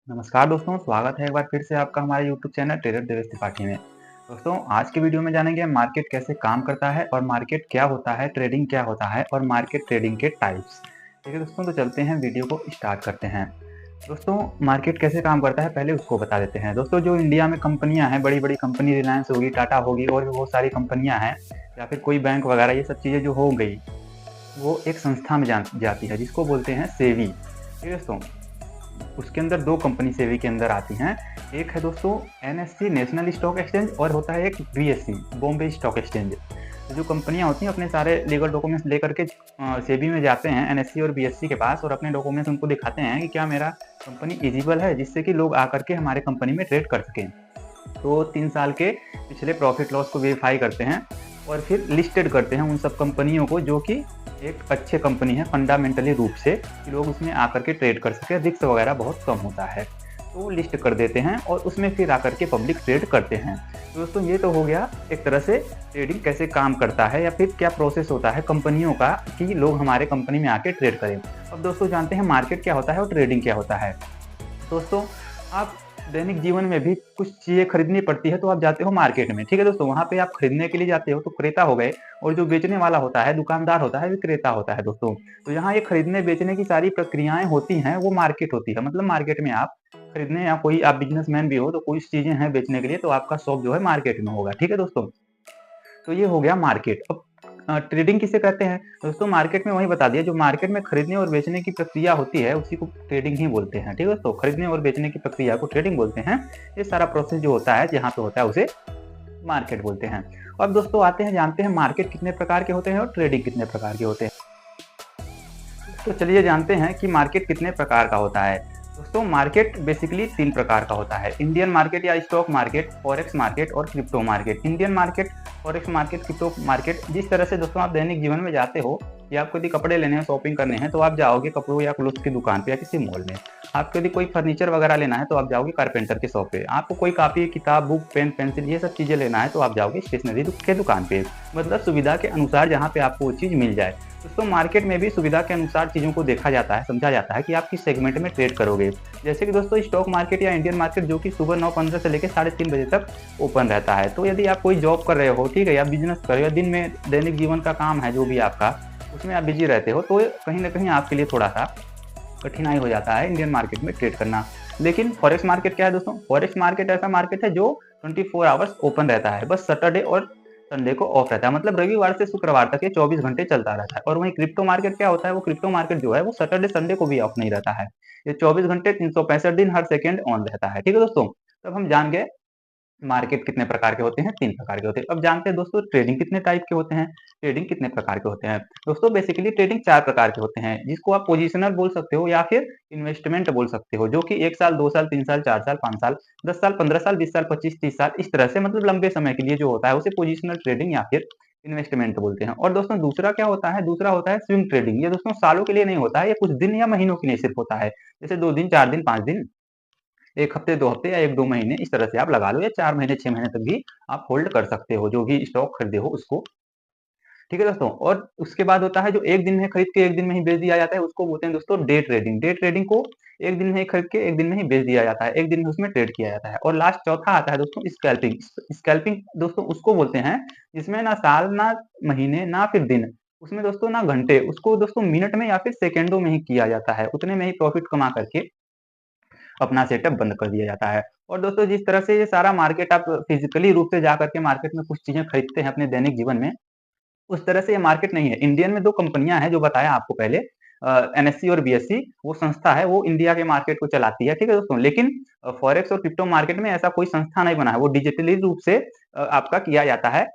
नमस्कार दोस्तों, स्वागत है एक बार फिर से आपका हमारे YouTube channel trader Devesh Tripathi में। दोस्तों, आज की वीडियो में जानेंगे मार्केट कैसे काम करता है और मार्केट क्या होता है, ट्रेडिंग क्या होता है और मार्केट ट्रेडिंग के टाइप्स। ठीक है दोस्तों, तो चलते हैं वीडियो को स्टार्ट करते हैं। दोस्तों, मार्केट कैसे काम करता है पहले उसको बता देते हैं। दोस्तों, जो इंडिया में कंपनियां हैं, बड़ी बड़ी कंपनी रिलायंस होगी, टाटा होगी और भी बहुत सारी कंपनियां हैं या फिर कोई बैंक वगैरह, ये सब चीज़ें जो हो गई वो एक संस्था में जाती है जिसको बोलते हैं सेवी। ठीक है दोस्तों, उसके अंदर दो कंपनी सेवी के अंदर आती हैं। एक है दोस्तों एनएससी नेशनल स्टॉक एक्सचेंज और होता है एक बीएससी बॉम्बे स्टॉक एक्सचेंज। तो जो कंपनियां होती हैं अपने सारे लीगल डॉक्यूमेंट्स लेकर के सेबी में जाते हैं एनएससी और बीएससी के पास और अपने डॉक्यूमेंट्स उनको दिखाते हैं कि क्या मेरा कंपनी एलिजिबल है, जिससे कि लोग आकर के हमारे कंपनी में ट्रेड कर सकें। तो 3 साल के पिछले प्रॉफिट लॉस को वेरीफाई करते हैं और फिर लिस्टेड करते हैं उन सब कंपनियों को जो कि एक अच्छे कंपनी है फंडामेंटली रूप से, कि लोग उसमें आकर के ट्रेड कर सके, रिस्क वगैरह बहुत कम होता है। तो लिस्ट कर देते हैं और उसमें फिर आकर के पब्लिक ट्रेड करते हैं। तो दोस्तों, ये तो हो गया एक तरह से ट्रेडिंग कैसे काम करता है या फिर क्या प्रोसेस होता है कंपनियों का कि लोग हमारे कंपनी में आके ट्रेड करें। अब दोस्तों, जानते हैं मार्केट क्या होता है और ट्रेडिंग क्या होता है। दोस्तों, आप दैनिक जीवन में भी कुछ चीज़ें खरीदनी पड़ती है तो आप जाते हो मार्केट में। ठीक है दोस्तों, वहाँ पे आप खरीदने के लिए जाते हो तो क्रेता हो गए और जो बेचने वाला होता है, दुकानदार होता है, विक्रेता होता है दोस्तों। तो यहाँ ये खरीदने बेचने की सारी प्रक्रियाएं होती हैं, वो मार्केट होती है। मतलब मार्केट में आप खरीदने या कोई आप बिजनेसमैन भी हो तो कुछ चीजें हैं बेचने के लिए तो आपका शॉप जो है मार्केट में होगा। ठीक है दोस्तों, तो ये हो गया मार्केट। अब ट्रेडिंग किसे कहते हैं दोस्तों, मार्केट में वही बता दिया, जो मार्केट में खरीदने और बेचने की प्रक्रिया होती है उसी को ट्रेडिंग ही बोलते हैं। ठीक है दोस्तों, खरीदने और बेचने की प्रक्रिया को ट्रेडिंग बोलते हैं। ये सारा प्रोसेस जो होता है जहाँ पे होता है उसे मार्केट बोलते हैं। अब दोस्तों आते हैं, जानते हैं मार्केट कितने प्रकार के होते हैं और ट्रेडिंग कितने प्रकार के होते हैं। तो चलिए जानते हैं कि मार्केट कितने प्रकार का होता है। दोस्तों, मार्केट बेसिकली 3 प्रकार का होता है: इंडियन मार्केट या स्टॉक मार्केट, फॉरेक्स मार्केट और crypto market. Indian market, forex market, crypto market, जिस तरह से दोस्तों आप दैनिक जीवन में जाते हो या आपको यदि कपड़े लेने हैं, शॉपिंग करने हैं, तो आप जाओगे कपड़ों या क्लोथ्स की दुकान पे या किसी मॉल में। आपको यदि कोई फर्नीचर वगैरह लेना है तो आप जाओगे कारपेंटर की शॉप पे। आपको कोई कॉपी किताब बुक पेन पेंसिल ये सब चीज़ें लेना है तो आप जाओगे स्टेशनरी के दुकान पे। मतलब सुविधा के अनुसार जहाँ पे आपको वो चीज़ मिल जाए। दोस्तों, मार्केट में भी सुविधा के अनुसार चीज़ों को देखा जाता है, समझा जाता है कि आप किस सेगमेंट में ट्रेड करोगे। जैसे कि दोस्तों स्टॉक मार्केट या इंडियन मार्केट जो कि सुबह 9:15 से लेकर 3:30 बजे तक ओपन रहता है। तो यदि आप कोई जॉब कर रहे हो, ठीक है, या बिजनेस कर रहे हो, दिन में दैनिक जीवन का काम है जो भी आपका, उसमें आप बिजी रहते हो, तो कहीं ना कहीं आपके लिए थोड़ा सा कठिनाई हो जाता है इंडियन मार्केट में ट्रेड करना। लेकिन फॉरेक्स मार्केट क्या है दोस्तों, फॉरेक्स मार्केट ऐसा मार्केट है जो 24 आवर्स ओपन रहता है, बस सैटरडे और संडे को ऑफ रहता है। मतलब रविवार से शुक्रवार तक ये 24 घंटे चलता रहता है। और वहीं क्रिप्टो मार्केट क्या होता है, वो क्रिप्टो मार्केट जो है वो सैटरडे संडे को भी ऑफ नहीं रहता है। ये 24 घंटे 365 दिन हर सेकेंड ऑन रहता है। ठीक है दोस्तों, तब हम जान गए मार्केट कितने प्रकार के होते हैं, 3 प्रकार के होते हैं। अब जानते हैं दोस्तों ट्रेडिंग कितने टाइप के होते हैं, ट्रेडिंग कितने प्रकार के होते हैं। दोस्तों, बेसिकली ट्रेडिंग 4 प्रकार के होते हैं, जिसको आप पोजिशनल बोल सकते हो या फिर इन्वेस्टमेंट बोल सकते हो, जो कि 1 साल 2 साल 3 साल 4 साल 5 साल 10 साल 15 साल 20 साल 25 30 साल इस तरह से, मतलब लंबे समय के लिए जो होता है उसे पोजिशनल ट्रेडिंग या फिर इन्वेस्टमेंट बोलते हैं। और दोस्तों दूसरा क्या होता है, दूसरा होता है स्विंग ट्रेडिंग। ये दोस्तों सालों के लिए नहीं होता है, ये कुछ दिन या महीनों के लिए सिर्फ होता है। जैसे 2 दिन 4 दिन 5 दिन, 1 हफ्ते 2 हफ्ते या 1-2 महीने, इस तरह से आप लगा लो, या 4 महीने 6 महीने तक भी आप होल्ड कर सकते हो जो भी स्टॉक खरीदे हो उसको। ठीक है दोस्तों, और उसके बाद होता है जो 1 दिन में खरीद के 1 दिन में ही बेच दिया जाता है, उसको बोलते हैं दोस्तों डे ट्रेडिंग। डे ट्रेडिंग को 1 दिन में ही खरीद के 1 दिन में ही बेच दिया जाता है, 1 दिन में उसमें ट्रेड किया जाता है। और लास्ट चौथा आता है दोस्तों स्कैल्पिंग। स्कैल्पिंग दोस्तों उसको बोलते हैं जिसमें ना साल, ना महीने, ना फिर दिन, उसमें दोस्तों ना घंटे, उसको दोस्तों मिनट में या फिर सेकंडों में ही किया जाता है। उतने में ही प्रॉफिट कमा करके अपना सेटअप बंद कर दिया जाता है। और दोस्तों जिस तरह से ये सारा मार्केट आप फिजिकली रूप से जाकर के मार्केट में कुछ चीजें खरीदते हैं अपने दैनिक जीवन में, उस तरह से ये मार्केट नहीं है। इंडियन में 2 कंपनियां हैं जो बताया आपको पहले, एनएससी और बीएससी, वो संस्था है, वो इंडिया के मार्केट को चलाती है। ठीक है दोस्तों, लेकिन फॉरेक्स और क्रिप्टो मार्केट में ऐसा कोई संस्था नहीं बना है, वो डिजिटली रूप से आपका किया जाता है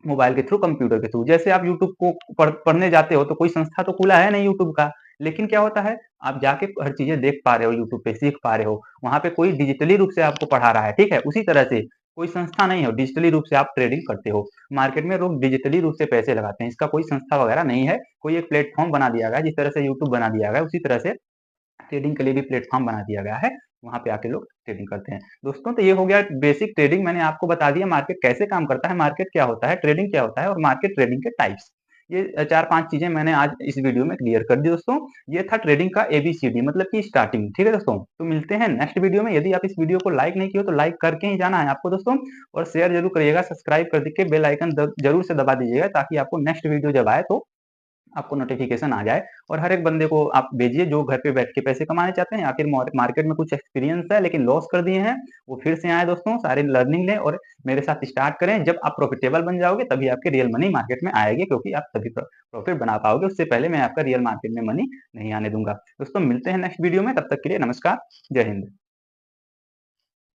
मोबाइल के थ्रू, कंप्यूटर के थ्रू। जैसे आप यूट्यूब को पढ़ने जाते हो तो कोई संस्था तो खुला है नहीं यूट्यूब का, लेकिन क्या होता है आप जाके हर चीजें देख पा रहे हो, यूट्यूब पे सीख पा रहे हो, वहां पे कोई डिजिटली रूप से आपको पढ़ा रहा है। ठीक है, उसी तरह से कोई संस्था नहीं है, डिजिटली रूप से आप ट्रेडिंग करते हो। मार्केट में लोग डिजिटली रूप से पैसे लगाते हैं, इसका कोई संस्था वगैरह नहीं है। कोई एक प्लेटफॉर्म बना दिया गया, जिस तरह से यूट्यूब बना दिया गया उसी तरह से ट्रेडिंग के लिए भी प्लेटफॉर्म बना दिया गया है, वहां पे आके लोग ट्रेडिंग करते हैं। दोस्तों, तो ये हो गया बेसिक ट्रेडिंग, मैंने आपको बता दिया मार्केट कैसे काम करता है, मार्केट क्या होता है, ट्रेडिंग क्या होता है और मार्केट ट्रेडिंग के टाइप्स। ये 4-5 चीज़ें मैंने आज इस वीडियो में क्लियर कर दी दोस्तों। ये था ट्रेडिंग का एबीसीडी मतलब कि स्टार्टिंग, ठीक है दोस्तों? तो मिलते हैं नेक्स्ट वीडियो में। यदि आप इस वीडियो को लाइक नहीं किए हो तो लाइक करके ही जाना है आपको दोस्तों, और शेयर ज़रूर करिएगा, सब्सक्राइब कर के बेल आइकन ज़रूर से दबा दीजिएगा, ताकि आपको नेक्स्ट वीडियो जब आए तो आपको नोटिफिकेशन आ जाए। और हर एक बंदे को आप भेजिए जो घर पे बैठ के पैसे कमाने चाहते हैं, आखिर मार्केट में कुछ एक्सपीरियंस है लेकिन लॉस कर दिए हैं, वो फिर से आए दोस्तों, सारी लर्निंग लें और मेरे साथ स्टार्ट करें। जब आप प्रॉफिटेबल बन जाओगे तभी आपके रियल मनी मार्केट में आएगी, क्योंकि आप तभी प्रॉफिट बना पाओगे। उससे पहले मैं आपका रियल मार्केट में मनी नहीं आने दूंगा। दोस्तों मिलते हैं नेक्स्ट वीडियो में, तब तक के लिए नमस्कार, जय हिंद।